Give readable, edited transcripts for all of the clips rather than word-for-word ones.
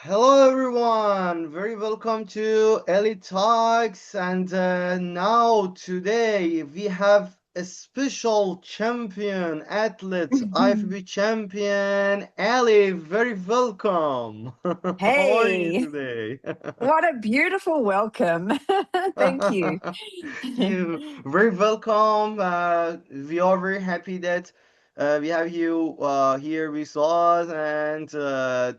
Hello everyone, very welcome to Ellie Talks. And now today we have a special champion athlete, IFBB Champion Ally. Very welcome. How are you Hey, today? what a beautiful welcome. Thank you. You very welcome. We are very happy that we have you here with us, and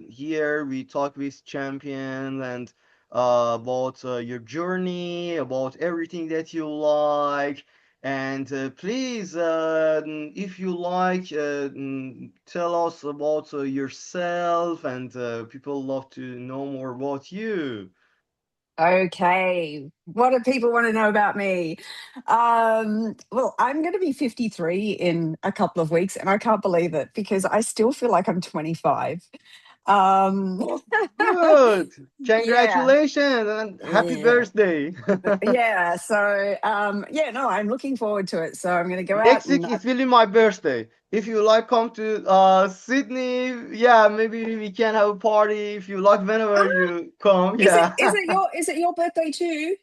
here we talk with champions and about your journey, about everything that you like. And please, if you like, tell us about yourself, and people love to know more about you. Okay, what do people want to know about me? Well, I'm going to be 53 in a couple of weeks, and I can't believe it because I still feel like I'm 25. Um, Good. yeah, Congratulations and happy yeah, birthday. yeah. So, yeah, no, I'm looking forward to it. So I'm going to go out Next week and is really my birthday. If you like come to Sydney, yeah, maybe we can have a party if you like whenever you come. is it Yeah. is it your birthday too?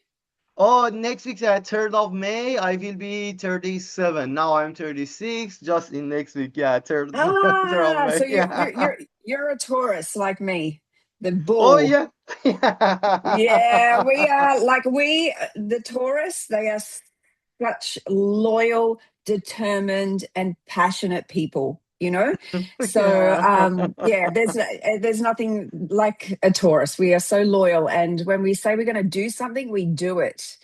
Oh, next week's at 3rd of May, I will be 37. Now I'm 36, just in next week. Yeah, 3rd, 3rd of So May. you're you're Yeah. you're you're a Taurus like me, the Oh, bull. yeah. Yeah, Yeah. we are like the Taurus. They are such loyal, determined, and passionate people. So Yeah. yeah, there's nothing like a Taurus. We are so loyal, and when we say we're going to do something, we do it.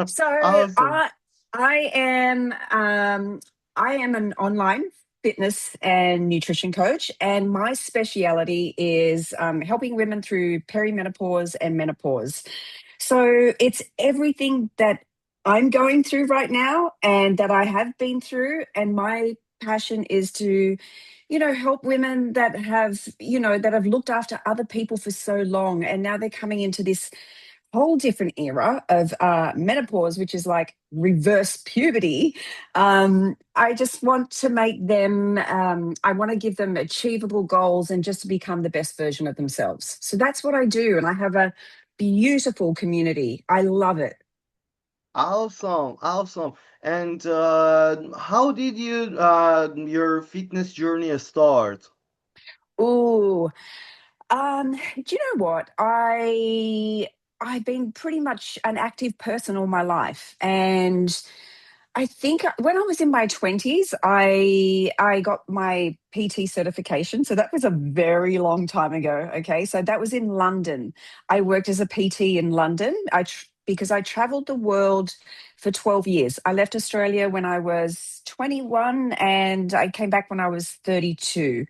So Awesome. I am I am an online fitness and nutrition coach, and my speciality is helping women through perimenopause and menopause. So it's everything that I'm going through right now and that I have been through, and my passion is to help women that have looked after other people for so long, and now they're coming into this whole different era of menopause, which is like reverse puberty. I just want to make them, I want to give them achievable goals and just to become the best version of themselves. So that's what I do. And I have a beautiful community. I love it. Awesome, awesome. And how did your fitness journey start? Ooh, do you know what? I've been pretty much an active person all my life, and I think when I was in my 20s, I got my PT certification. So that was a very long time ago. Okay, so that was in London. I worked as a PT in London. Because I traveled the world for 12 years. I left Australia when I was 21 and I came back when I was 32.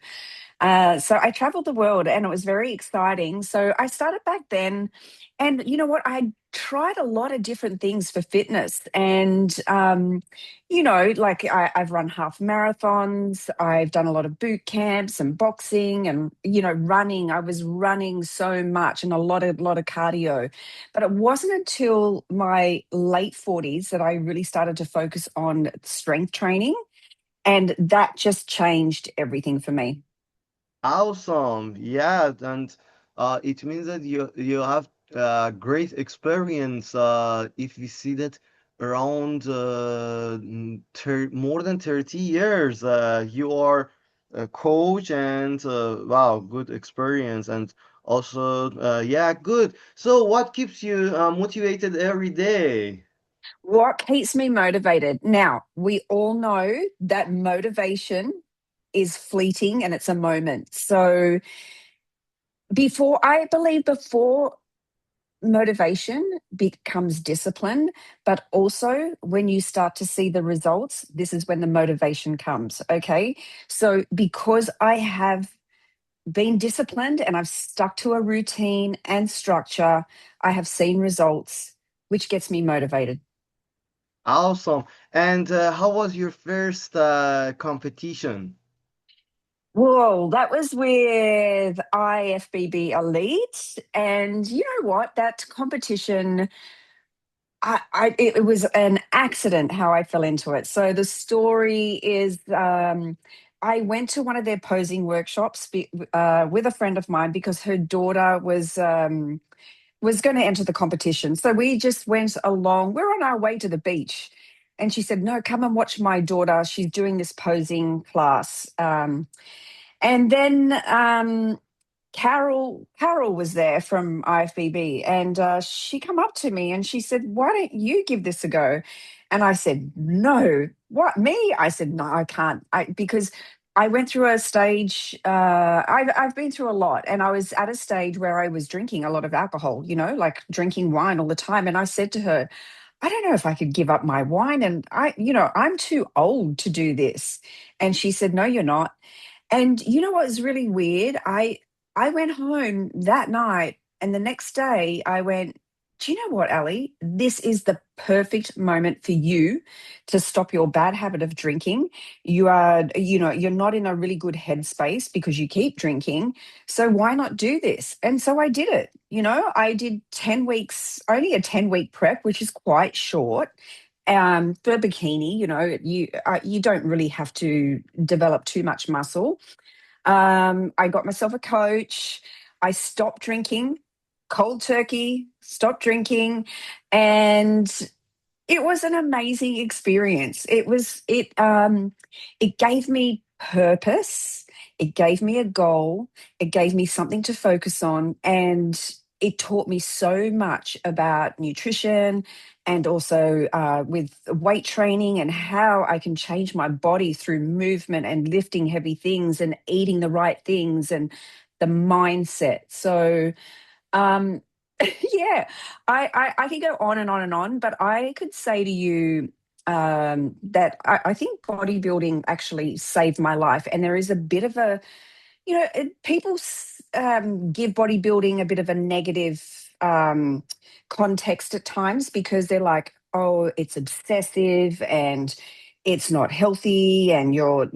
So I traveled the world and it was very exciting. So I started back then. And you know what? I tried a lot of different things for fitness. And, like I've run half marathons, I've done a lot of boot camps and boxing and, running. I was running so much and a lot of cardio. But it wasn't until my late 40s that I really started to focus on strength training. And that just changed everything for me. Awesome. Yeah, and it means that you have great experience. If we see that around more than 30 years, you are a coach and wow, good experience and also yeah, good. So what keeps you motivated every day? What keeps me motivated? Now, we all know that motivation is fleeting and it's a moment. So, before motivation becomes discipline, but also when you start to see the results, this is when the motivation comes. Okay. So, because I have been disciplined and I've stuck to a routine and structure, I have seen results, which gets me motivated. Awesome. And how was your first competition? Whoa, that was with IFBB Elite. And you know what? That competition, it was an accident how I fell into it. So the story is I went to one of their posing workshops with a friend of mine because her daughter was going to enter the competition. So we just went along. We're on our way to the beach, and she said, "No, come and watch my daughter. She's doing this posing class." And then Carol was there from IFBB, and she come up to me and she said, "Why don't you give this a go?" And I said, "No, what me?" I said, "No, I can't." Because I went through a stage. I've been through a lot, and I was at a stage where I was drinking a lot of alcohol. Like drinking wine all the time. And I said to her, "I don't know if I could give up my wine, and I'm too old to do this." And she said, "No, you're not." And you know what was really weird? I went home that night, and the next day I went, "Do you know what, Ali? This is the perfect moment for you to stop your bad habit of drinking. You're not in a really good headspace because you keep drinking. So why not do this?" And so I did it. I did 10 weeks, only a 10-week prep, which is quite short. For bikini, you don't really have to develop too much muscle. I got myself a coach. I stopped drinking, cold turkey, stopped drinking, and it was an amazing experience. It gave me purpose. It gave me a goal. It gave me something to focus on, and it taught me so much about nutrition and also with weight training and how I can change my body through movement and lifting heavy things and eating the right things and the mindset. So um, yeah, I could go on and on and on, but I could say to you that I think bodybuilding actually saved my life. And there is a bit of people give bodybuilding a bit of a negative context at times because they're like, "Oh, it's obsessive and it's not healthy, and you're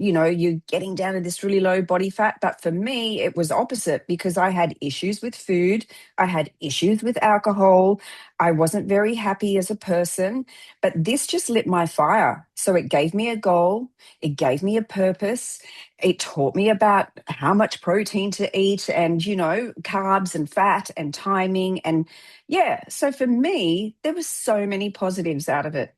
getting down to this really low body fat." But for me, it was opposite because I had issues with food, I had issues with alcohol, I wasn't very happy as a person. But this just lit my fire. So it gave me a goal, it gave me a purpose, it taught me about how much protein to eat and, carbs and fat and timing. And yeah, so for me, there were so many positives out of it.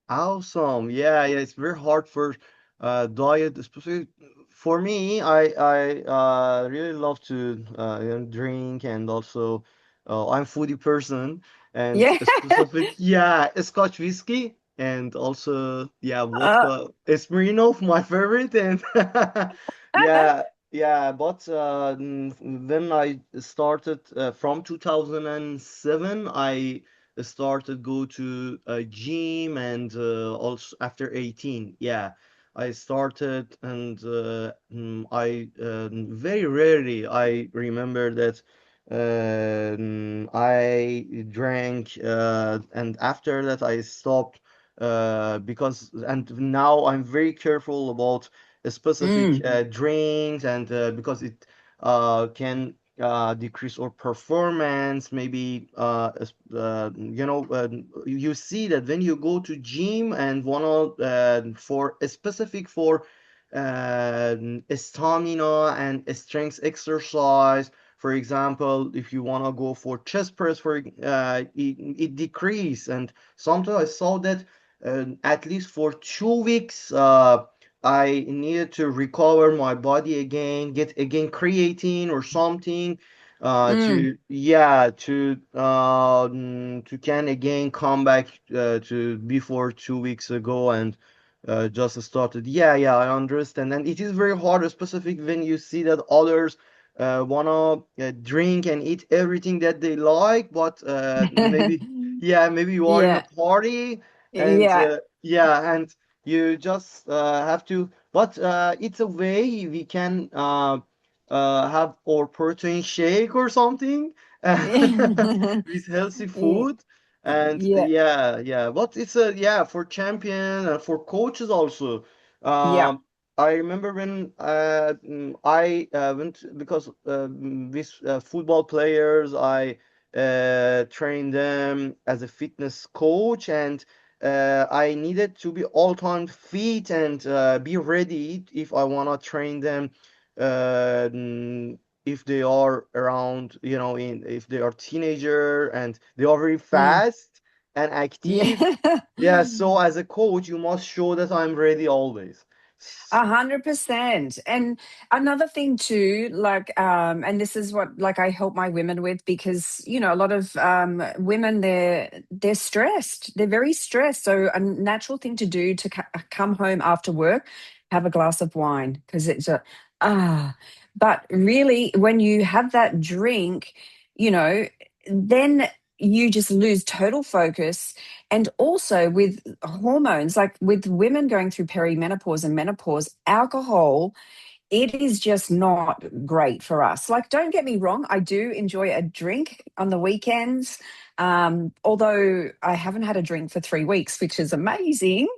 Awesome. Yeah, yeah, it's very hard for diet, especially for me. I really love to drink, and also I'm foodie person, and Yeah. specific, yeah, Scotch whiskey and also, yeah, Uh, vodka. Smirnoff my favorite, and yeah, yeah, but when I started from 2007, I started go to a gym, and also after 18, yeah, I started, and I very rarely I remember that I drank, and after that I stopped, because, and now I'm very careful about specific mm, drinks, and because it can decrease our performance, maybe you see that when you go to gym and wanna for a specific for uh, stamina and strength exercise. For example, if you wanna go for chest press, it decrease, and sometimes I saw that at least for 2 weeks. I needed to recover my body again, get again creatine or something, mm. to can again come back to before 2 weeks ago, and just started. Yeah, yeah, I understand, and it is very hard, specific when you see that others wanna drink and eat everything that they like, but maybe, yeah, maybe you are in a Yeah, party, and yeah. yeah, and you just have to, but it's a way we can have our protein shake or something with healthy Yeah, food. And yeah, yeah, yeah, but it's a, yeah, for champion and for coaches also. yeah. Um, I remember when I went, because with football players, I trained them as a fitness coach, and I needed to be all time fit and be ready if I wanna train them. If they are around, in if they are teenager and they are very Mm. fast and active. Yeah. Yeah, so as a coach, you must show that I'm ready always. 100%. And another thing too, like, and this is what like I help my women with because a lot of women they're stressed. They're very stressed. So a natural thing to do to come home after work, have a glass of wine because it's a ah. But really, when you have that drink, you know, then you just lose total focus. And also with hormones, like with women going through perimenopause and menopause, alcohol, it is just not great for us. Like, don't get me wrong, I do enjoy a drink on the weekends. Although I haven't had a drink for 3 weeks, which is amazing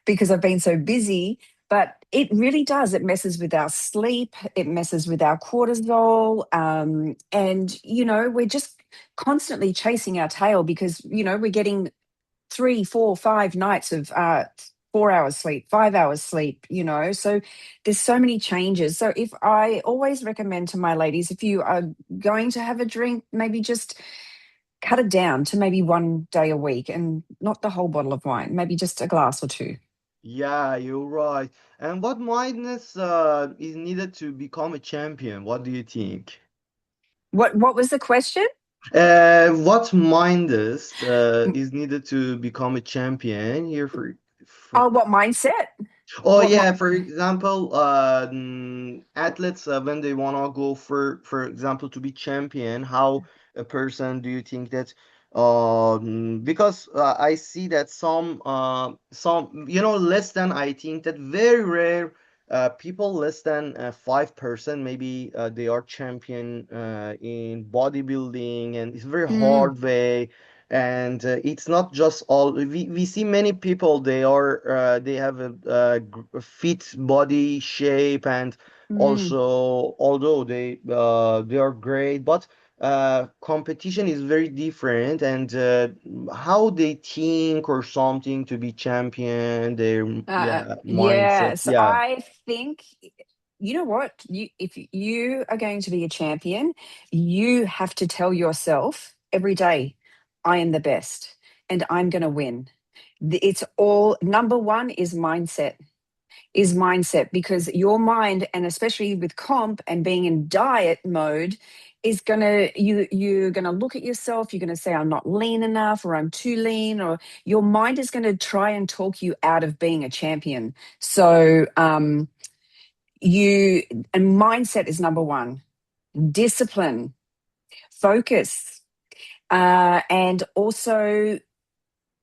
because I've been so busy. But it really does. It messes with our sleep. It messes with our cortisol. And, we're just constantly chasing our tail because, we're getting 3, 4, 5 nights of 4 hours sleep, 5 hours sleep, so there's so many changes. So if I always recommend to my ladies, if you are going to have a drink, maybe just cut it down to maybe 1 day a week and not the whole bottle of wine, maybe just a glass or two. Yeah, you're right. And what mindness is needed to become a champion? What do you think? What was the question? What mindness is needed to become a champion here for Oh, what mindset? Oh What yeah, for example, athletes when they wanna go for example to be champion, how a person do you think that because I see that some less than I think that very rare people less than 5% maybe they are champion in bodybuilding and it's very mm, hard way and it's not just all we see many people they have a fit body shape and mm. also although they are great but competition is very different and how they think or something to be champion their yeah mindset Yes, yeah. I think you know what? If you are going to be a champion, you have to tell yourself every day, I am the best and I'm going to win. It's all number one is mindset because your mind, and especially with comp and being in diet mode, is gonna you're gonna look at yourself, you're gonna say I'm not lean enough or I'm too lean, or your mind is gonna try and talk you out of being a champion. So you and mindset is number one. Discipline, focus, and also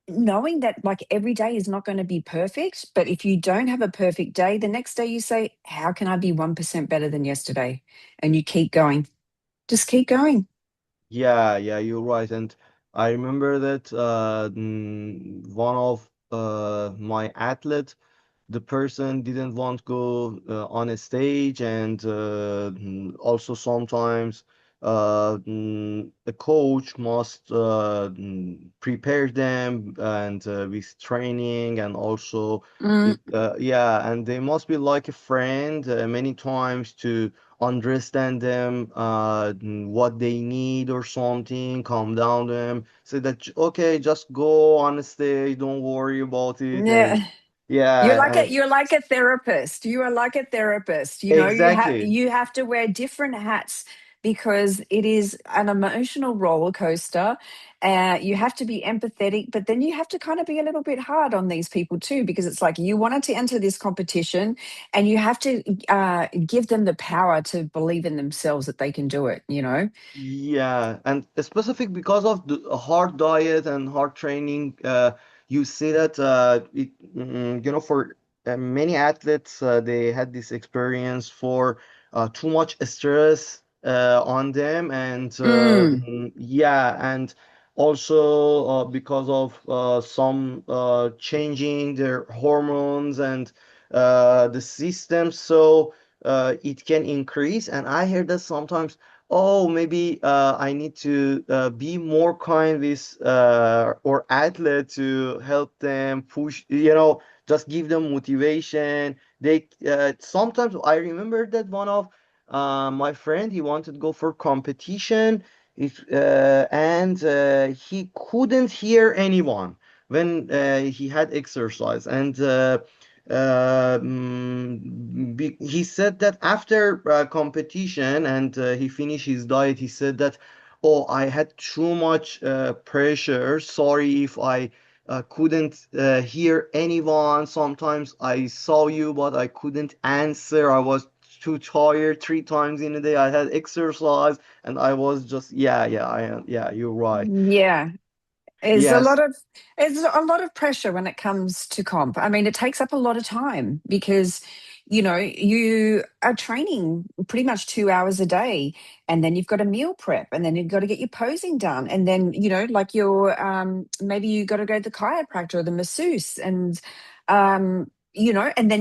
knowing that like every day is not going to be perfect, but if you don't have a perfect day, the next day you say, how can I be 1% better than yesterday? And you keep going. Just keep going. Yeah, yeah, you're right. And I remember that one of my athletes, the person didn't want to go on a stage, and also sometimes a coach must prepare them and with training, and also Mm, yeah, and they must be like a friend many times to understand them what they need or something, calm down them, say that okay, just go on the stage, don't worry about it, and yeah. yeah, and You're like a therapist. You are like a therapist. exactly. You have to wear different hats because it is an emotional roller coaster. You have to be empathetic, but then you have to kind of be a little bit hard on these people too, because it's like you wanted to enter this competition, and you have to give them the power to believe in themselves that they can do it. Yeah, and specific because of the hard diet and hard training, you see that for many athletes, they had this experience for too much stress on them, and Mm, yeah, and also because of some changing their hormones and the system, so it can increase. And I hear that sometimes. oh, maybe I need to be more kind with or athlete to help them push, just give them motivation. They sometimes I remember that one of my friend, he wanted to go for competition, and he couldn't hear anyone when he had exercise, and he said that after competition and he finished his diet, he said that, oh, I had too much pressure. Sorry if I couldn't hear anyone. Sometimes I saw you, but I couldn't answer. I was too tired. 3 times in a day, I had exercise, and I was just, yeah, you're right. Yeah. Is a lot Yes. of It's a lot of pressure when it comes to comp. I mean, it takes up a lot of time because you are training pretty much 2 hours a day, and then you've got a meal prep, and then you've got to get your posing done, and then like your maybe you got to go to the chiropractor or the masseuse, and then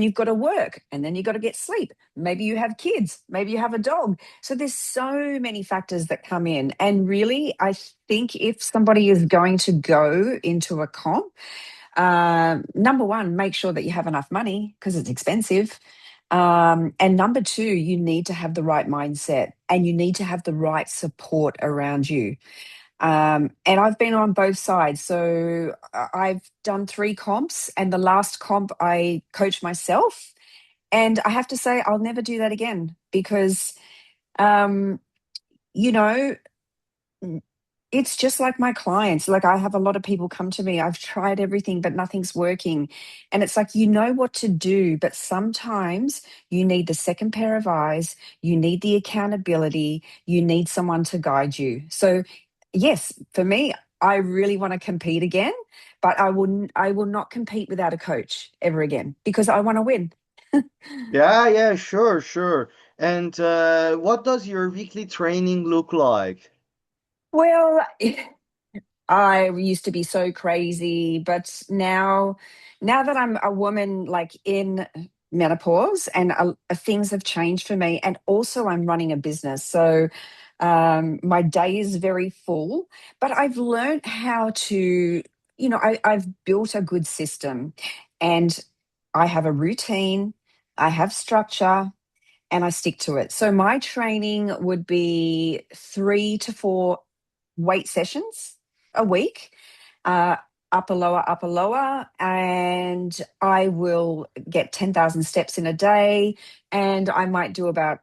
you've got to work, and then you've got to get sleep. Maybe you have kids, maybe you have a dog. So there's so many factors that come in. And really, I think if somebody is going to go into a comp, number one, make sure that you have enough money because it's expensive. And number two, you need to have the right mindset and you need to have the right support around you. And I've been on both sides. So I've done 3 comps, and the last comp I coached myself. And I have to say, I'll never do that again because, um, you know, it's just like my clients. Like, I have a lot of people come to me. I've tried everything, but nothing's working. And it's like, you know what to do, but sometimes you need the second pair of eyes. You need the accountability. You need someone to guide you. So, yes, for me, I really want to compete again, but I will not compete without a coach ever again because I want to win. Yeah, yeah, sure, sure. And what does your weekly training look like? Well, I used to be so crazy, but now that I'm a woman, like in menopause, and things have changed for me, and also I'm running a business, so my day is very full. But I've learned how to, I've built a good system, and I have a routine, I have structure, and I stick to it. So my training would be 3 to 4 weight sessions a week, uh, upper, lower, and I will get 10,000 steps in a day. And I might do about,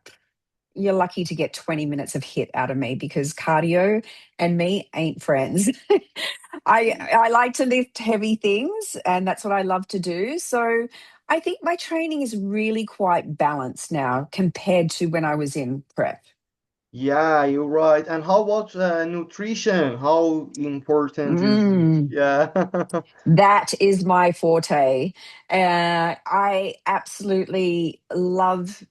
you're lucky to get 20 minutes of hit out of me because cardio and me ain't friends. I like to lift heavy things, and that's what I love to do. So I think my training is really quite balanced now compared to when I was in prep. Yeah, you're right. And how about nutrition? How important is it? Mm. Yeah. That is my forte. I absolutely love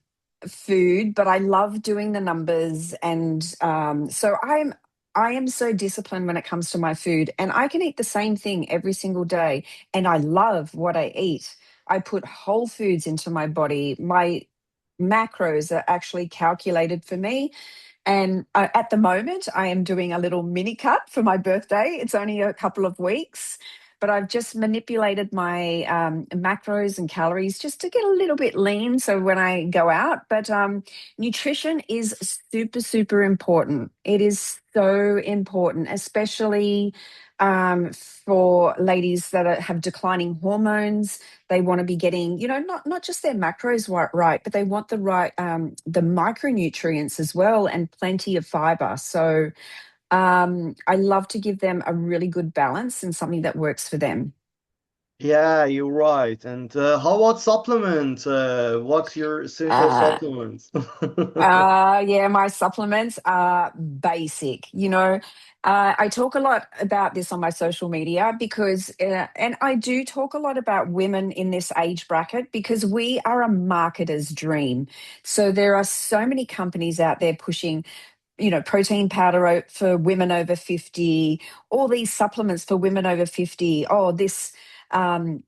food, but I love doing the numbers, and so I am so disciplined when it comes to my food, and I can eat the same thing every single day, and I love what I eat. I put whole foods into my body. My macros are actually calculated for me, and at the moment, I am doing a little mini cut for my birthday. It's only a couple of weeks, but I've just manipulated my macros and calories just to get a little bit lean. So when I go out, but nutrition is super, super important. It is so important, especially for ladies that have declining hormones. They want to be getting, not just their macros right, but they want the micronutrients as well, and plenty of fiber. So I love to give them a really good balance and something that works for them. Yeah, you're right. And how about supplements? What's your essential Uh, supplements? yeah, my supplements are basic. I talk a lot about this on my social media because, and I do talk a lot about women in this age bracket because we are a marketer's dream. So there are so many companies out there pushing, protein powder for women over 50, all these supplements for women over 50. Um,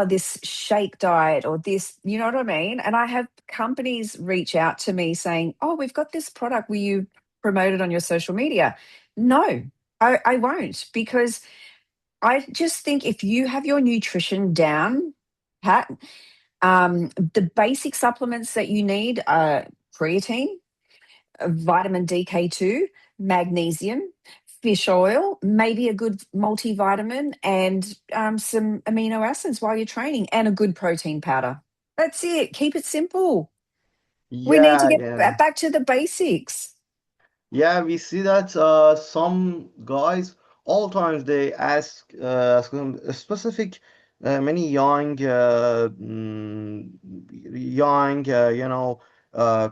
this shake diet, or this, you know what I mean? And I have companies reach out to me saying, oh, we've got this product. Will you? promote it on your social media. No, I won't, because I just think if you have your nutrition down, Pat, the basic supplements that you need are creatine, vitamin DK2, magnesium, fish oil, maybe a good multivitamin, and some amino acids while you're training, and a good protein powder. That's it. Keep it simple. We need to Yeah, get yeah. back to the basics. Yeah, we see that some guys all times they ask them a specific many young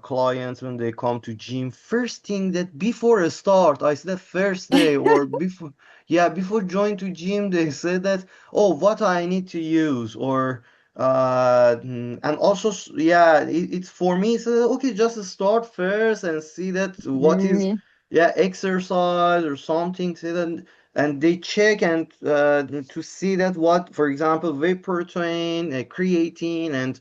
clients when they come to gym. First thing that before a start, I said first day or before, yeah, before join to gym, they say that, oh, what I need to use, or and also yeah, it's for me, so okay, just start first and see that what is, Mm, yeah, exercise or something, say that, and they check and to see that what, for example, whey protein, creatine, and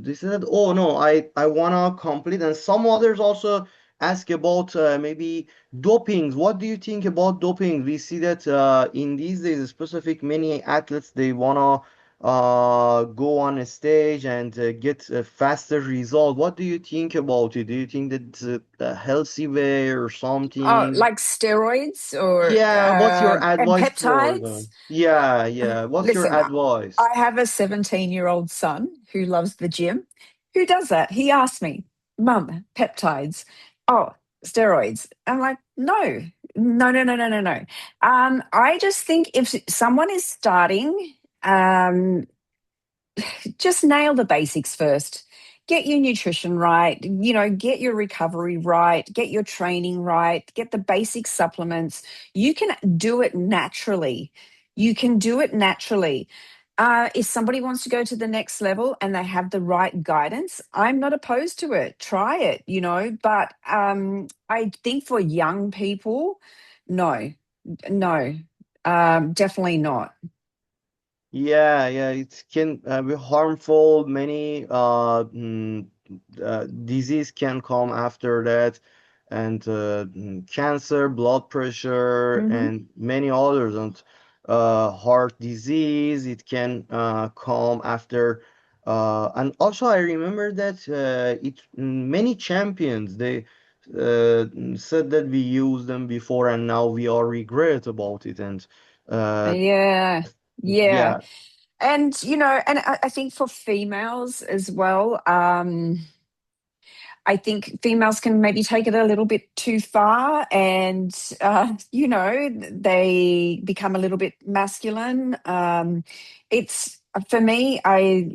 they said, oh no, I wanna complete. And some others also ask about maybe dopings. What do you think about doping? We see that in these days, specific many athletes, they wanna go on a stage and get a faster result. What do you think about it? Do you think that it's a healthy way or oh, something? like steroids or Yeah, what's your and advice for peptides? them? Yeah, yeah. What's your Listen, advice? I have a 17-year-old son who loves the gym. Who does that? He asked me, Mum, peptides. Oh, steroids. I'm like, no, no, no, no, no, no, no. I just think if someone is starting, um, just nail the basics first. Get your nutrition right, get your recovery right, get your training right, get the basic supplements. You can do it naturally. You can do it naturally. If somebody wants to go to the next level and they have the right guidance, I'm not opposed to it. Try it, but I think for young people, no, no, definitely not. Yeah, yeah, it can be harmful. Many disease can come after that, and cancer, blood pressure, Hmm. and many others, and heart disease. It can come after. And also, I remember that many champions they said that we used them before, and now we are regret about it, and uh, Yeah, yeah. yeah. And I think for females as well, I think females can maybe take it a little bit too far, and they become a little bit masculine. It's for me, I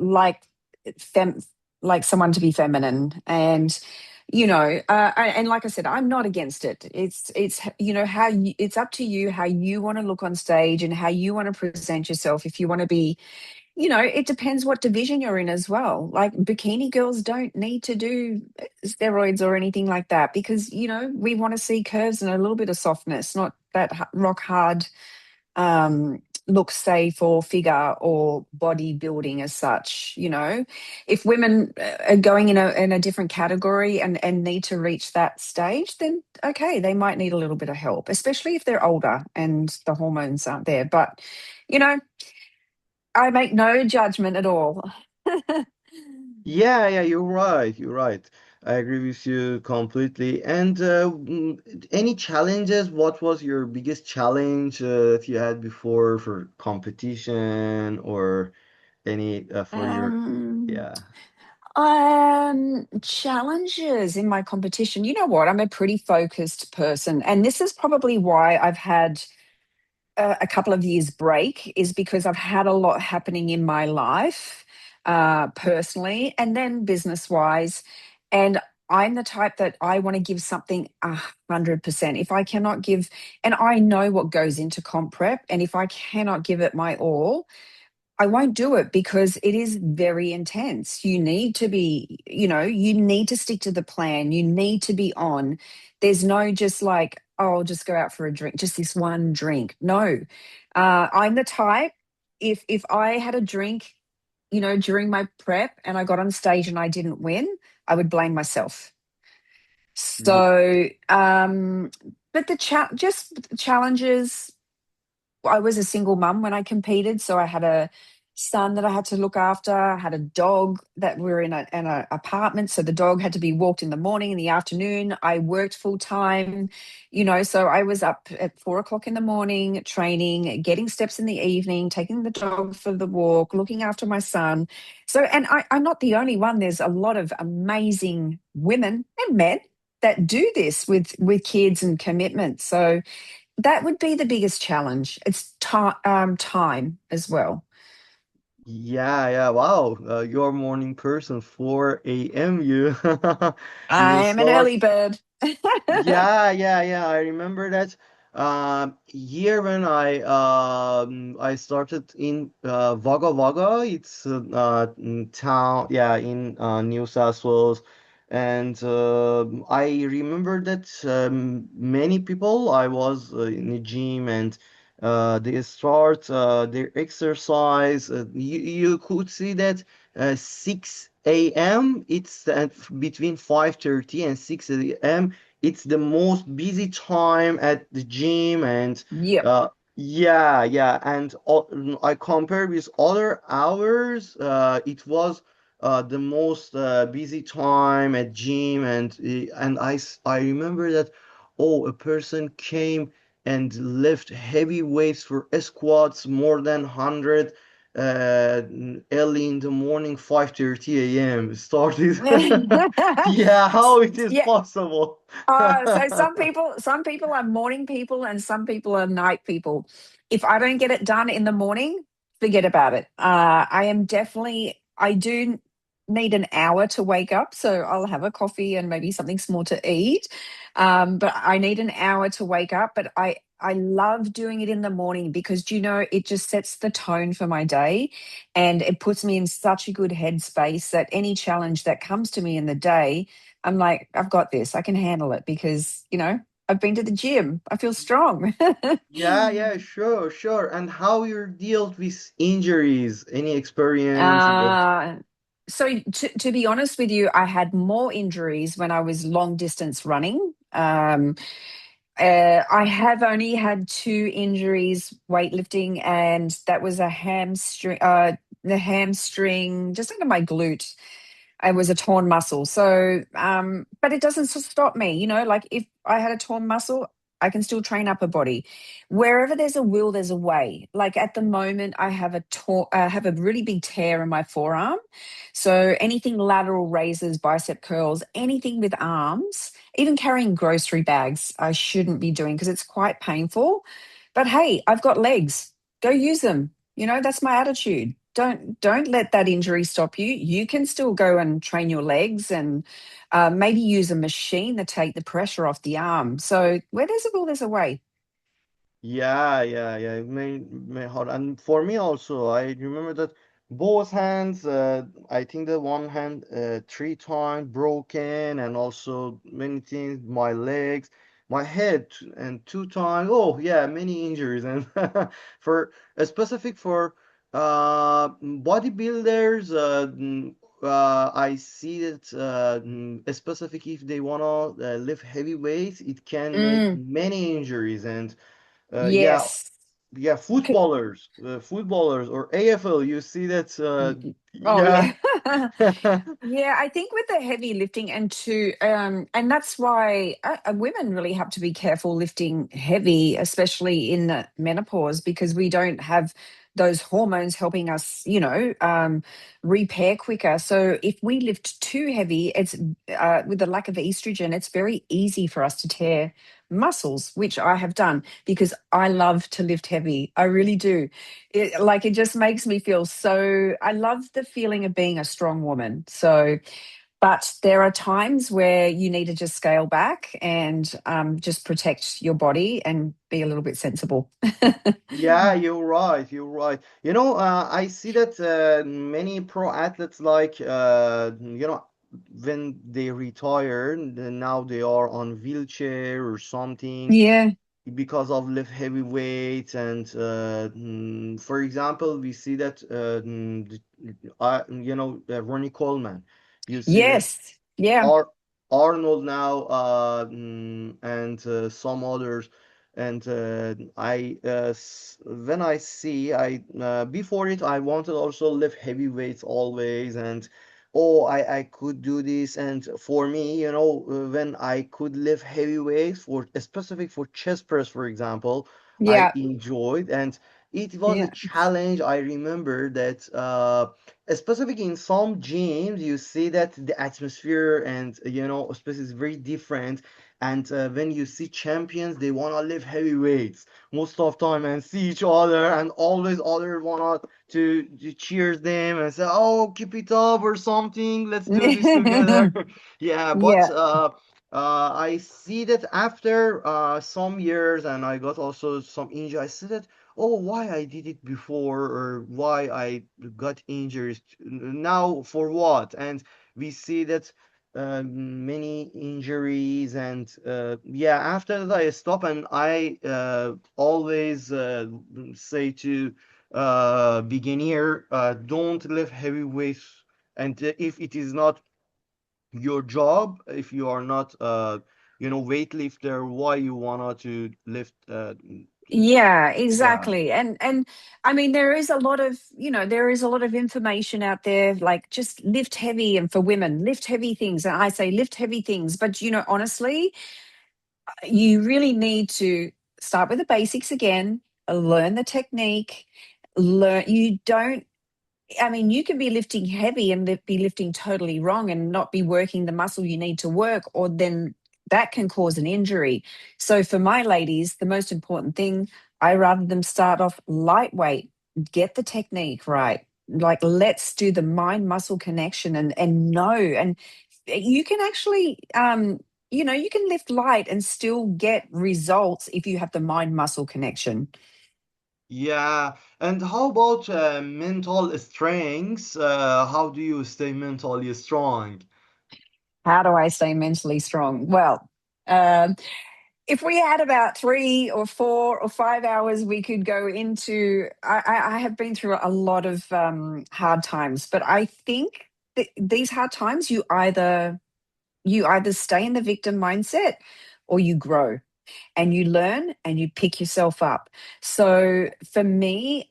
fem like someone to be feminine, and and like I said, I'm not against it. It's how it's up to you how you want to look on stage and how you want to present yourself. If you want to be, it depends what division you're in as well. Like bikini girls don't need to do steroids or anything like that, because, we want to see curves and a little bit of softness, not that rock hard look, say, for figure or bodybuilding as such. If women are going in a different category and need to reach that stage, then okay, they might need a little bit of help, especially if they're older and the hormones aren't there. But you know I make no judgment at all. Yeah, yeah, you're right. You're right. I agree with you completely. And any challenges? What was your biggest challenge that you had before for competition or any for your, Um, yeah. Challenges in my competition. You know what? I'm a pretty focused person, and this is probably why I've had a couple of years break, is because I've had a lot happening in my life, personally and then business wise. And I'm the type that I want to give something 100%. If I cannot give, and I know what goes into comp prep, and if I cannot give it my all, I won't do it, because it is very intense. You need to be, you need to stick to the plan. You need to be on. There's no just like, oh, I'll just go out for a drink, just this one drink. No. I'm the type, if I had a drink, during my prep and I got on stage and I didn't win, I would blame myself. So, but just the challenges. I was a single mum when I competed, so I had a son that I had to look after. I had a dog that we were in a apartment, so the dog had to be walked in the morning, in the afternoon. I worked full time, so I was up at 4 o'clock in the morning, training, getting steps in the evening, taking the dog for the walk, looking after my son. So, and I'm not the only one. There's a lot of amazing women and men that do this with kids and commitment. So that would be the biggest challenge. It's time as well. Yeah, yeah. Wow. You're a morning person. 4 a.m. You you I'm an start. early bird. Yeah, yeah, yeah. I remember that year when I started in Wagga Wagga. It's town, yeah, in New South Wales, and I remember that many people. I was in the gym, and they start their exercise. You could see that 6 a.m. It's between 5:30 and 6 a.m. It's the most busy time at the gym, and Yep. yeah, yeah, and I compare with other hours. It was the most busy time at gym, and I remember that, oh, a person came and lift heavy weights for squats more than 100 uh, early in the morning, 5:30 a.m. started. Yeah, how it is Yeah. possible? So some people are morning people and some people are night people. If I don't get it done in the morning, forget about it. I do need an hour to wake up, so I'll have a coffee and maybe something small to eat. But I need an hour to wake up. But I love doing it in the morning because it just sets the tone for my day, and it puts me in such a good headspace that any challenge that comes to me in the day, I'm like, I've got this. I can handle it because, I've been to the gym. I feel strong. Yeah, yeah, sure, sure. And how you dealt with injuries? Any experience? uh, so to be honest with you, I had more injuries when I was long distance running. I have only had two injuries weightlifting, and that was the hamstring just under my glute. It was a torn muscle. So, but it doesn't stop me, like if I had a torn muscle, I can still train upper body. Wherever there's a will, there's a way. Like at the moment, I have a really big tear in my forearm. So anything lateral raises, bicep curls, anything with arms, even carrying grocery bags, I shouldn't be doing because it's quite painful. But hey, I've got legs. Go use them. That's my attitude. Don't let that injury stop you. You can still go and train your legs and maybe use a machine to take the pressure off the arm. So where there's a will, there's a way. Yeah, yeah, yeah. It may hard. And for me also, I remember that both hands, I think the one hand 3 times broken, and also many things, my legs, my head, and 2 times. Oh, yeah, many injuries. And for specific for bodybuilders, I see that specific if they wanna lift heavy weights, it can make Mm, many injuries. And yeah, yes. yeah, footballers or AFL, you see that, Oh yeah. yeah. Yeah, I think with the heavy lifting and that's why women really have to be careful lifting heavy, especially in the menopause, because we don't have those hormones helping us, repair quicker. So if we lift too heavy, it's with the lack of estrogen, it's very easy for us to tear muscles, which I have done because I love to lift heavy. I really do. It just makes me feel so. I love the feeling of being a strong woman. So, but there are times where you need to just scale back and just protect your body and be a little bit sensible. Yeah, you're right. You're right. I see that many pro athletes, like, when they retire, then now they are on wheelchair or something Yeah. because of lift heavy weights. And for example, we see that Ronnie Coleman. You see that Yes. Yeah. Arnold now, and some others. And when I see, I before it, I wanted also lift heavy weights always, and oh, I could do this. And for me, when I could lift heavy weights for specific for chest press, for example, I Yeah, enjoyed, and it was a yeah, challenge. I remember that. Specific in some gyms, you see that the atmosphere and space is very different. And when you see champions, they wanna lift heavy weights most of time and see each other, and always other wanna to cheer them and say, "Oh, keep it up" or something. Let's do this together. Yeah, but yeah, I see that after some years, and I got also some injury. I see that, oh, why I did it before, or why I got injured now, for what? And we see that many injuries, and yeah, after that I stop, and I always say to beginner, don't lift heavy weights, and if it is not your job, if you are not weightlifter, why you wanna to lift yeah, yeah. exactly. And I mean, there is a lot of, there is a lot of information out there, like just lift heavy, and for women, lift heavy things. And I say lift heavy things, but honestly, you really need to start with the basics again, learn the technique, learn. You don't, I mean, you can be lifting heavy and be lifting totally wrong and not be working the muscle you need to work, or then that can cause an injury. So, for my ladies, the most important thing, I rather them start off lightweight, get the technique right. Like, let's do the mind muscle connection, and know. And you can actually, you can lift light and still get results if you have the mind muscle connection. Yeah, and how about mental strengths? How do you stay mentally strong? How do I stay mentally strong? Well, um, if we had about 3 or 4 or 5 hours, we could go into. I have been through a lot of hard times, but I think that these hard times, you either stay in the victim mindset, or you grow and you learn and you pick yourself up. So for me,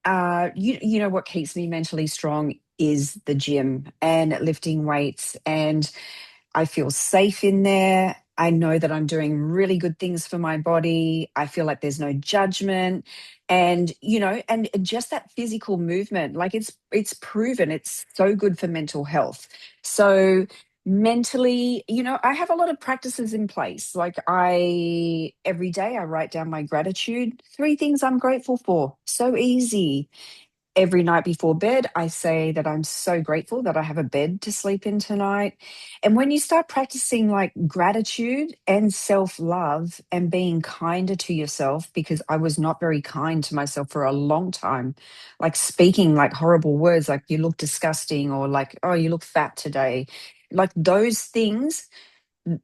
you know what keeps me mentally strong is the gym and lifting weights, and I feel safe in there. I know that I'm doing really good things for my body. I feel like there's no judgment. And, and just that physical movement, like it's proven it's so good for mental health. So mentally, I have a lot of practices in place. Like, I every day I write down my gratitude, 3 things I'm grateful for. So easy. Every night before bed, I say that I'm so grateful that I have a bed to sleep in tonight. And when you start practicing like gratitude and self love and being kinder to yourself, because I was not very kind to myself for a long time, like speaking like horrible words, like you look disgusting, or like, oh, you look fat today. Like those things,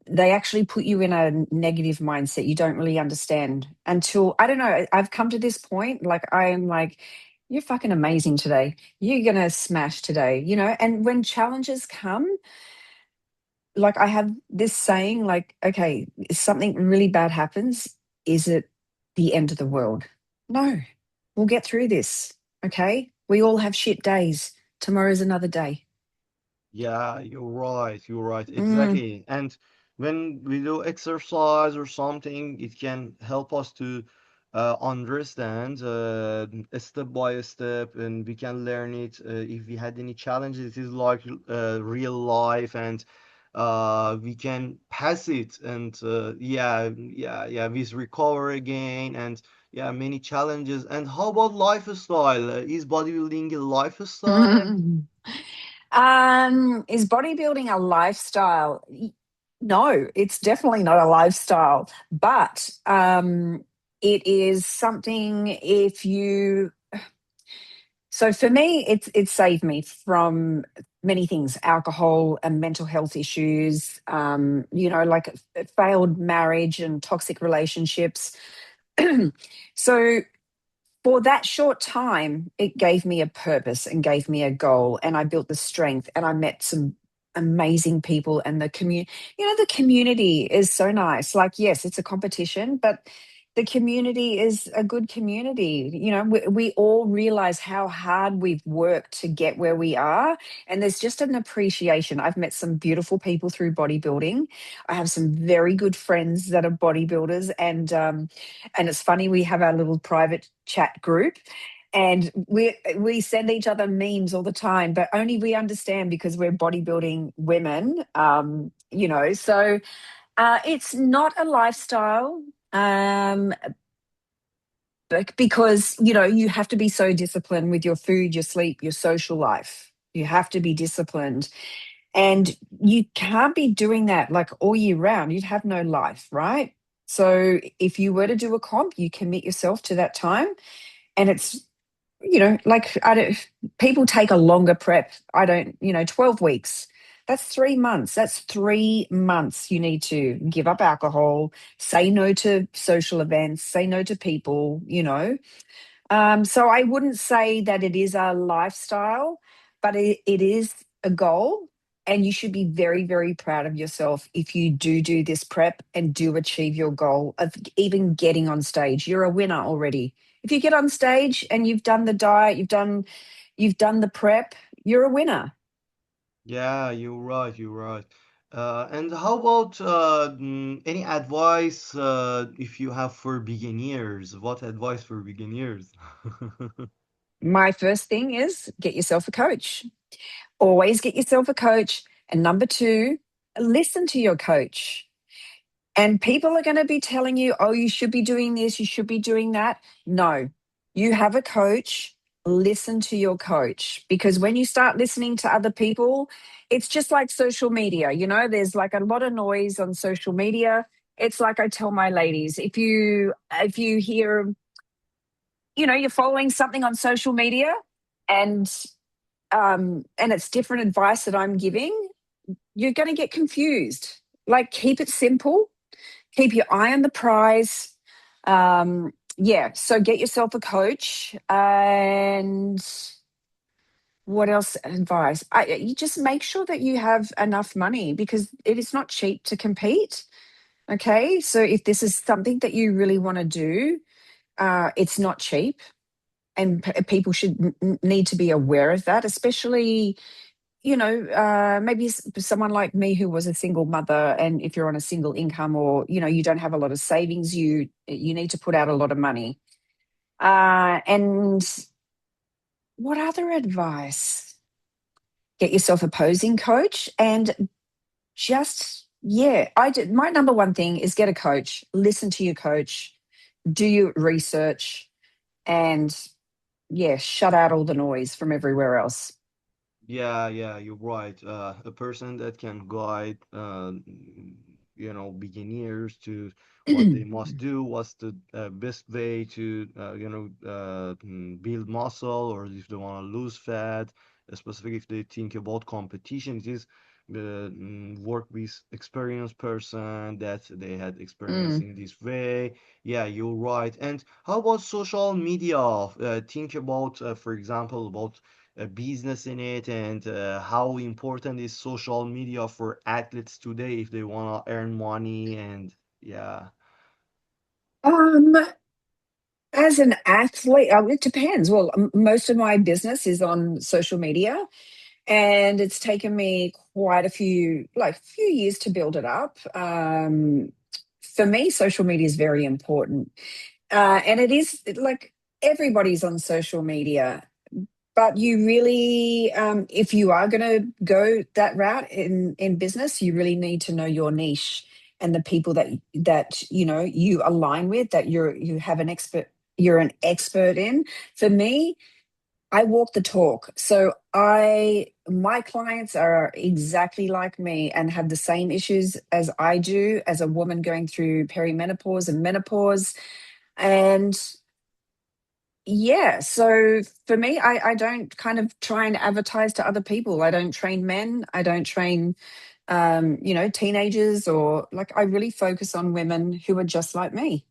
they actually put you in a negative mindset. You don't really understand until, I don't know, I've come to this point. Like, I am like, you're fucking amazing today. You're going to smash today, And when challenges come, like, I have this saying, like, okay, if something really bad happens, is it the end of the world? No, we'll get through this. Okay. We all have shit days. Tomorrow's another day. Yeah, you're right. You're right. Mm. Exactly. And when we do exercise or something, it can help us to understand step by step, and we can learn it. If we had any challenges, it is like real life, and we can pass it. And yeah, yeah, yeah, we recover again, and yeah, many challenges. And how about lifestyle? Is bodybuilding a lifestyle? Is bodybuilding a lifestyle? No, it's definitely not a lifestyle, but it is something. If you, so for me, it saved me from many things: alcohol and mental health issues. Like a failed marriage and toxic relationships. So for that short time, it gave me a purpose and gave me a goal, and I built the strength, and I met some amazing people, and the community, the community is so nice. Like, yes, it's a competition, but the community is a good community. We all realize how hard we've worked to get where we are, and there's just an appreciation. I've met some beautiful people through bodybuilding. I have some very good friends that are bodybuilders, and it's funny, we have our little private chat group, and we send each other memes all the time, but only we understand because we're bodybuilding women. So it's not a lifestyle. Because you have to be so disciplined with your food, your sleep, your social life. You have to be disciplined, and you can't be doing that like all year round. You'd have no life, right? So if you were to do a comp, you commit yourself to that time, and it's, like, I don't, people take a longer prep. I don't, 12 weeks. That's 3 months. That's 3 months. You need to give up alcohol, say no to social events, say no to people. So I wouldn't say that it is a lifestyle, but it is a goal. And you should be very, very proud of yourself if you do this prep and do achieve your goal of even getting on stage. You're a winner already. If you get on stage and you've done the diet, you've done the prep, you're a winner. Yeah, you're right, you're right. And how about any advice if you have for beginners? What advice for beginners? My first thing is get yourself a coach. Always get yourself a coach. And number two, listen to your coach. And people are going to be telling you, oh, you should be doing this, you should be doing that. No, you have a coach. Listen to your coach, because when you start listening to other people, it's just like social media. There's like a lot of noise on social media. It's like I tell my ladies, if you hear, you're following something on social media, and and it's different advice that I'm giving, you're going to get confused. Like, keep it simple, keep your eye on the prize. Yeah, so get yourself a coach. And what else advice? You just make sure that you have enough money, because it is not cheap to compete. Okay, so if this is something that you really want to do, it's not cheap, and people should need to be aware of that, especially, maybe someone like me who was a single mother, and if you're on a single income, or you don't have a lot of savings, you need to put out a lot of money. And what other advice? Get yourself a posing coach, and just, yeah, I did. My number one thing is get a coach. Listen to your coach. Do your research, and yeah, shut out all the noise from everywhere else. Yeah, yeah, you're right. A person that can guide, beginners to what they must do, what's the best way to, build muscle, or if they want to lose fat, specifically if they think about competition, it is work with experienced person that they had experience Mm. in this way. Yeah, you're right. And how about social media? Think about, for example, about a business in it, and how important is social media for athletes today if they want to earn money, and yeah. Um, as an athlete, it depends. Well, most of my business is on social media, and it's taken me quite a few years to build it up. For me, social media is very important, and it is like everybody's on social media. But you really, if you are going to go that route in business, you really need to know your niche and the people that you align with, that you have an expert, you're an expert in. For me, I walk the talk. So my clients are exactly like me and have the same issues as I do, as a woman going through perimenopause and menopause. And yeah, so for me, I don't kind of try and advertise to other people. I don't train men. I don't train, teenagers, or like, I really focus on women who are just like me.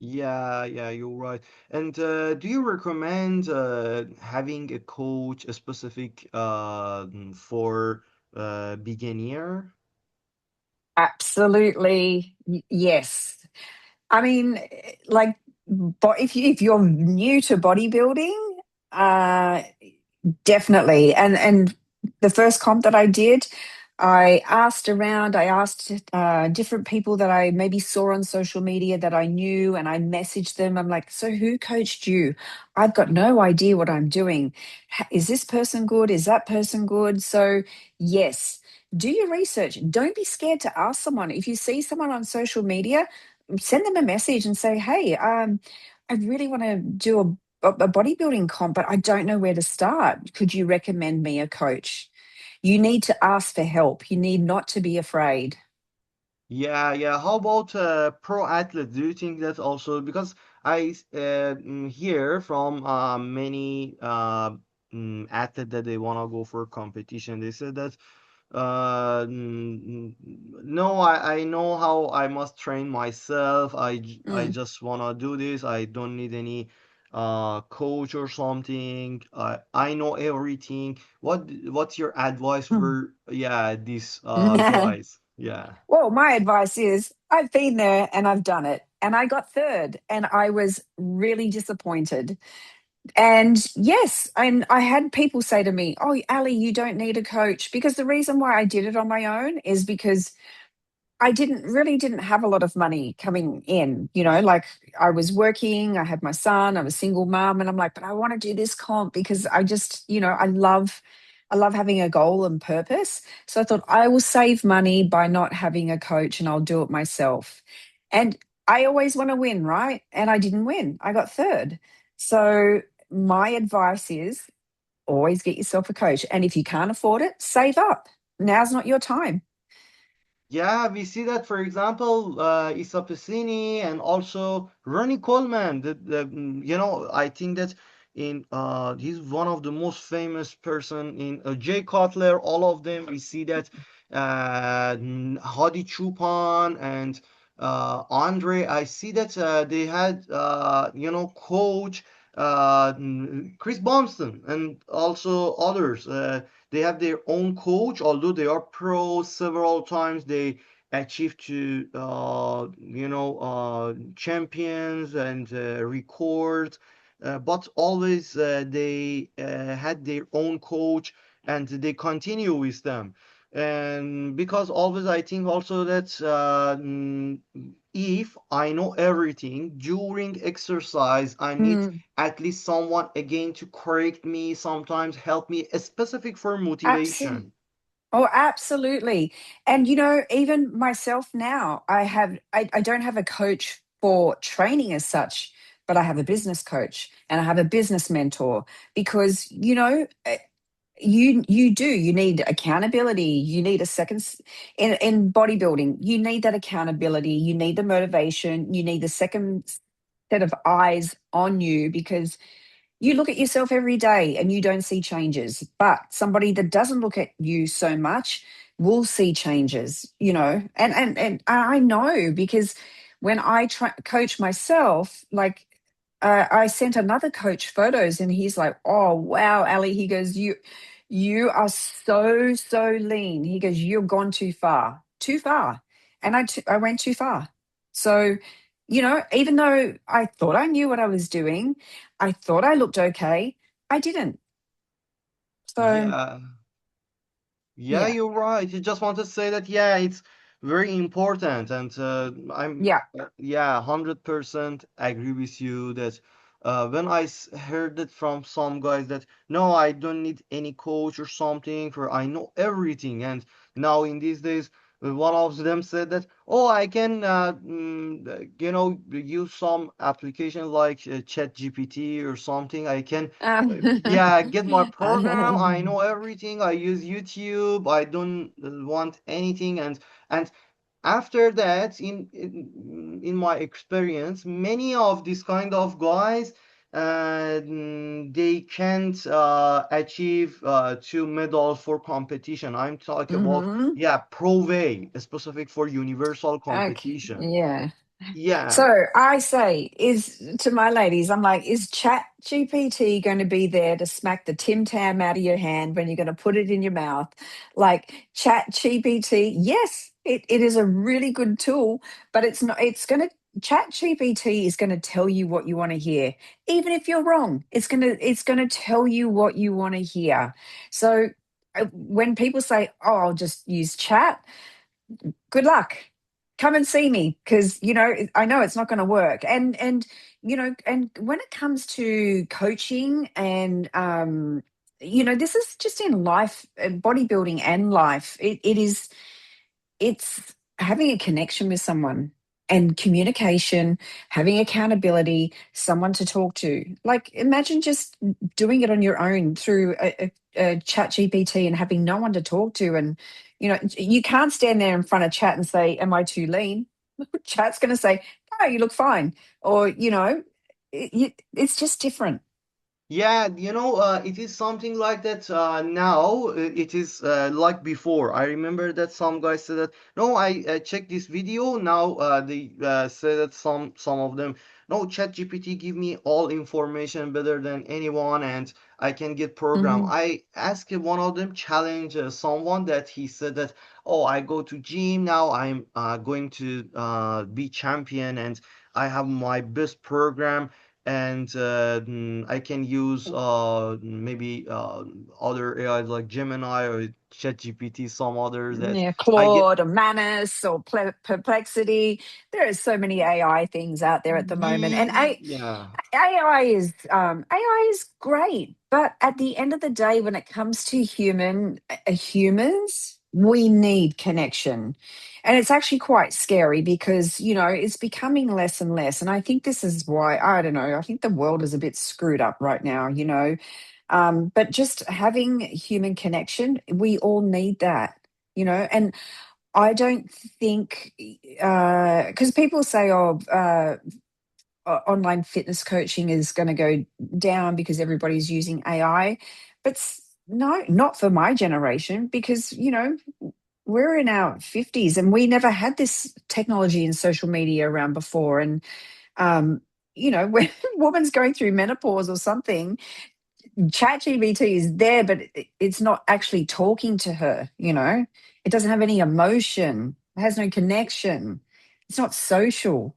Yeah, yeah, you're right. And do you recommend having a coach, a specific for beginner? Absolutely, yes. I mean, like, if you're new to bodybuilding, uh, definitely. And the first comp that I did, I asked around, I asked different people that I maybe saw on social media that I knew, and I messaged them. I'm like, so who coached you? I've got no idea what I'm doing. Is this person good? Is that person good? So, yes, do your research. Don't be scared to ask someone. If you see someone on social media, send them a message and say, hey, I really want to do a bodybuilding comp, but I don't know where to start. Could you recommend me a coach? You need to ask for help. You need not to be afraid. Yeah, yeah. How about pro athlete? Do you think that also because hear from many athletes that they wanna go for competition. They said that no, I know how I must train myself. I Mm. just wanna do this. I don't need any coach or something. I know everything. What's your advice for yeah these guys? Yeah. Well, my advice is I've been there and I've done it. And I got third and I was really disappointed. And yes, and I had people say to me, oh, Ali, you don't need a coach. Because the reason why I did it on my own is because I didn't have a lot of money coming in, like I was working, I had my son, I'm a single mom, and I'm like, but I want to do this comp because I just, I love having a goal and purpose. So I thought I will save money by not having a coach and I'll do it myself. And I always want to win, right? And I didn't win. I got third. So my advice is always get yourself a coach. And if you can't afford it, save up. Now's not your time. Yeah, we see that, for example, Issa Pessini and also Ronnie Coleman. I think that he's one of the most famous person in Jay Cutler. All of them, we see that Hadi Chupan and Andre. I see that they had coach Chris Bomston and also others. They have their own coach, although they are pro several times. They achieved to champions and records, but always they had their own coach and they continue with them. And because always I think also that if I know everything during exercise, I need Mm. at least someone again to correct me, sometimes help me, specific for Absolutely. motivation. Oh, absolutely. And even myself now, I don't have a coach for training as such, but I have a business coach and I have a business mentor because you need accountability. You need a in bodybuilding. You need that accountability. You need the motivation. You need the second set of eyes on you because you look at yourself every day and you don't see changes, but somebody that doesn't look at you so much will see changes, and I know because when I coach myself, like I sent another coach photos and he's like, oh wow, Ali, he goes, you are so lean. He goes, you've gone too far, and I went too far. So even though I thought I knew what I was doing, I thought I looked okay. I didn't. So, Yeah, yeah, yeah, you're right. You just want to say that, yeah, it's very important. And yeah. yeah, 100% agree with you that when heard it from some guys that, no, I don't need any coach or something, for I know everything. And now in these days, one of them said that, oh, I can, use some application like ChatGPT or something. I can yeah, get my program. I know everything. I use YouTube. I don't want anything. And after that, in my experience, many of these kind of guys, they can't achieve two medals for competition. I'm talking about hmm yeah, pro way, specific for universal Okay. competition. Yeah. Yeah. So I say, is to my ladies, I'm like, is Chat GPT going to be there to smack the Tim Tam out of your hand when you're going to put it in your mouth? Like Chat GPT, yes, it is a really good tool, but it's not, it's going to, Chat GPT is going to tell you what you want to hear. Even if you're wrong, it's going to tell you what you want to hear. So when people say, oh, I'll just use chat, good luck, come and see me, because I know it's not going to work. And and when it comes to coaching and this is just in life, bodybuilding and life, it is, it's having a connection with someone and communication, having accountability, someone to talk to. Like imagine just doing it on your own through a chat GPT and having no one to talk to. And, you can't stand there in front of chat and say, am I too lean? Chat's going to say, no, you look fine. Or, it's just different. Yeah, it is something like that now. It is like before. I remember that some guys said that, no, I checked this video. Now they say that some of them, no, ChatGPT give me all information better than anyone, and I can get program. Hmm. I asked one of them challenge someone that he said that, oh, I go to gym now. I'm going to be champion, and I have my best program, and I can use maybe other AIs like Gemini or ChatGPT, some others that Yeah, I get. Claude or Manus or Perplexity. There are so many AI things out there at the moment, and Yeah. AI is great, but at the end of the day, when it comes to humans, we need connection, and it's actually quite scary because it's becoming less and less. And I think this is why, I don't know. I think the world is a bit screwed up right now. But just having human connection, we all need that. And I don't think, because people say, oh, online fitness coaching is going to go down because everybody's using AI. But no, not for my generation, because, we're in our 50s and we never had this technology and social media around before. And, um, when a woman's going through menopause or something, ChatGPT is there, but it's not actually talking to her, It doesn't have any emotion. It has no connection. It's not social,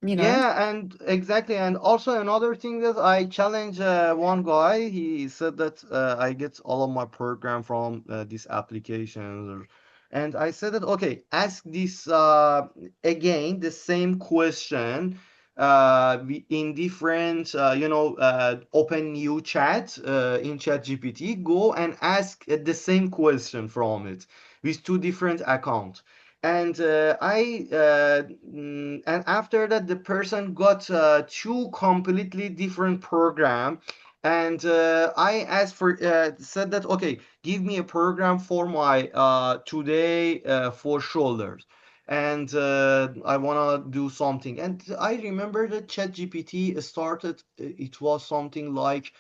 you know? Yeah, and exactly. And also another thing that I challenge one guy, he said that I get all of my program from these applications. And I said that, okay, ask this again, the same question in different, open new chat in ChatGPT. Go and ask the same question from it with two different accounts. And and after that the person got two completely different program. And I asked for said that, okay, give me a program for my today for shoulders, and I want to do something. And I remember that ChatGPT started, it was something like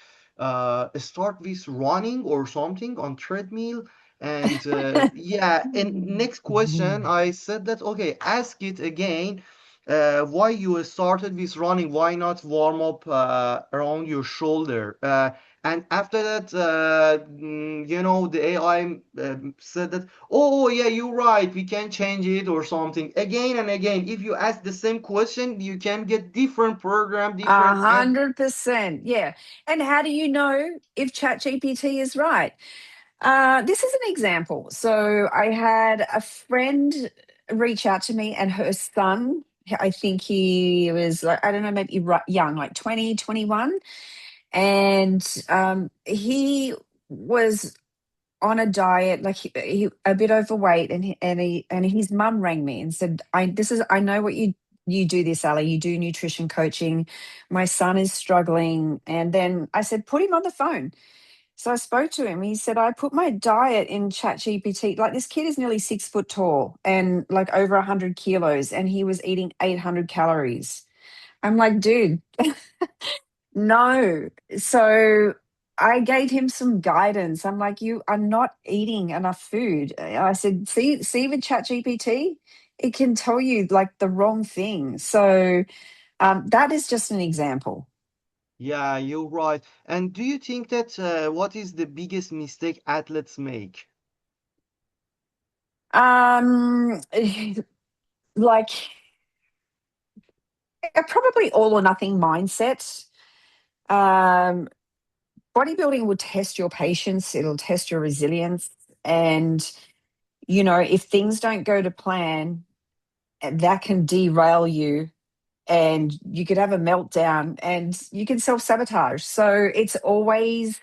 start with running or something on treadmill. And yeah, and next question, I said that, okay, ask it again. Why you started with running? Why not warm up around your shoulder? And after that, the AI said that, oh, yeah, you're right. We can change it or something. Again and again, if you ask the same question, you can get different program, A different and 100%. Yeah. And how do you know if ChatGPT is right? This is an example. So I had a friend reach out to me, and her son, I think he was like, I don't know, maybe young, like 20, 21. And he was on a diet, like he a bit overweight, and his mum rang me and said, I know what you do this, Ali. You do nutrition coaching. My son is struggling. And then I said, put him on the phone. So I spoke to him. He said, I put my diet in Chat GPT. Like this kid is nearly 6 foot tall and like over 100 kilos, and he was eating 800 calories. I'm like, dude, no. So I gave him some guidance. I'm like, you are not eating enough food. I said, see with Chat GPT, it can tell you like the wrong thing. So that is just an example. Yeah, you're right. And do you think that what is the biggest mistake athletes make? Um, like probably all or nothing mindset. Um, Bodybuilding will test your patience, it'll test your resilience. And, you know, if things don't go to plan, that can derail you and you could have a meltdown and you can self sabotage. So it's always,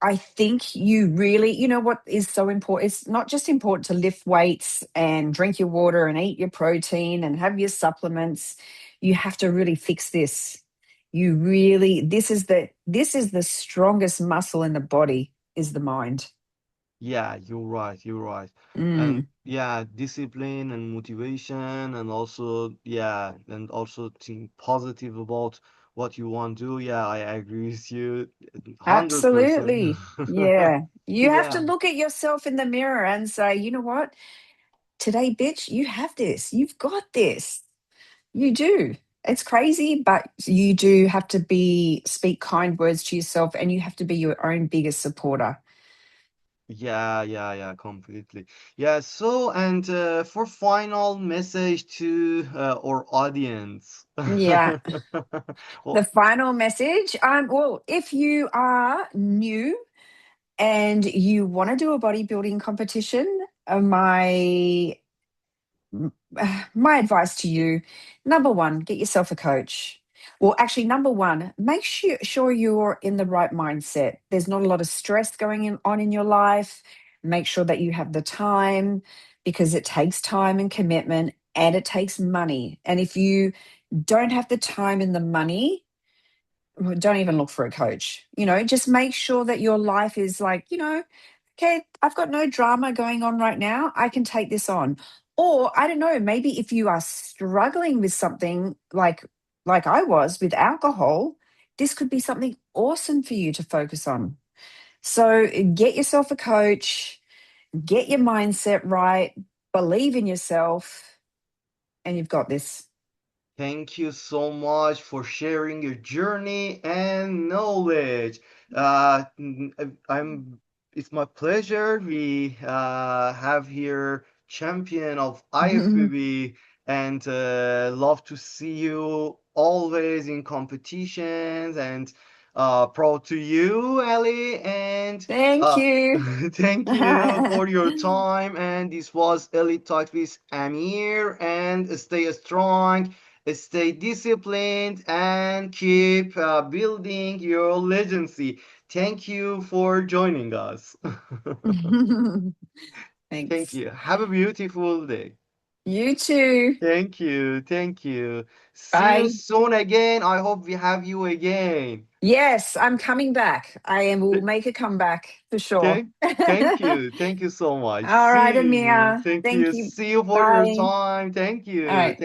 I think you really, you know what is so important? It's not just important to lift weights and drink your water and eat your protein and have your supplements. You have to really fix this. You really, this is the strongest muscle in the body is the mind. Yeah, you're right. You're right. And Mm, yeah, discipline and motivation, and also, yeah, and also think positive about what you want to do. Yeah, I agree with you 100%. absolutely. Yeah. You have to Yeah, look at yourself in the mirror and say, you know what? Today, bitch, you have this. You've got this. You do. It's crazy, but you do have to speak kind words to yourself and you have to be your own biggest supporter. yeah, completely. Yeah, so and for final message to our audience. Yeah. The Well, final message. Well, if you are new and you want to do a bodybuilding competition, my advice to you, number one, get yourself a coach. Well, actually, number one, make sure you're in the right mindset. There's not a lot of stress on in your life. Make sure that you have the time because it takes time and commitment and it takes money. And if you don't have the time and the money, well, don't even look for a coach. You know, just make sure that your life is like, okay, I've got no drama going on right now. I can take this on. Or I don't know, maybe if you are struggling with something like I was with alcohol, this could be something awesome for you to focus on. So get yourself a coach, get your mindset right, believe in yourself, and you've got this. thank you so much for sharing your journey and knowledge. I'm. It's my pleasure. We have here champion of IFBB, and love to see you always in competitions. And proud to you, Ali. And Thank uh, you. thank you for your time. And this was Elite Talk with Amir. And stay strong, stay disciplined, and keep building your legacy. Thank you for joining us. Thank Thanks. you. Have a beautiful day. You too. Thank you. Thank you. See you Bye. soon again. I hope we have you again. Yes, I'm coming back. Will make a comeback for sure. Thank, thank you. Thank you so much. All right, See you. Amir. Thank you. Thank you. See you for your Bye. time. Thank All you. right.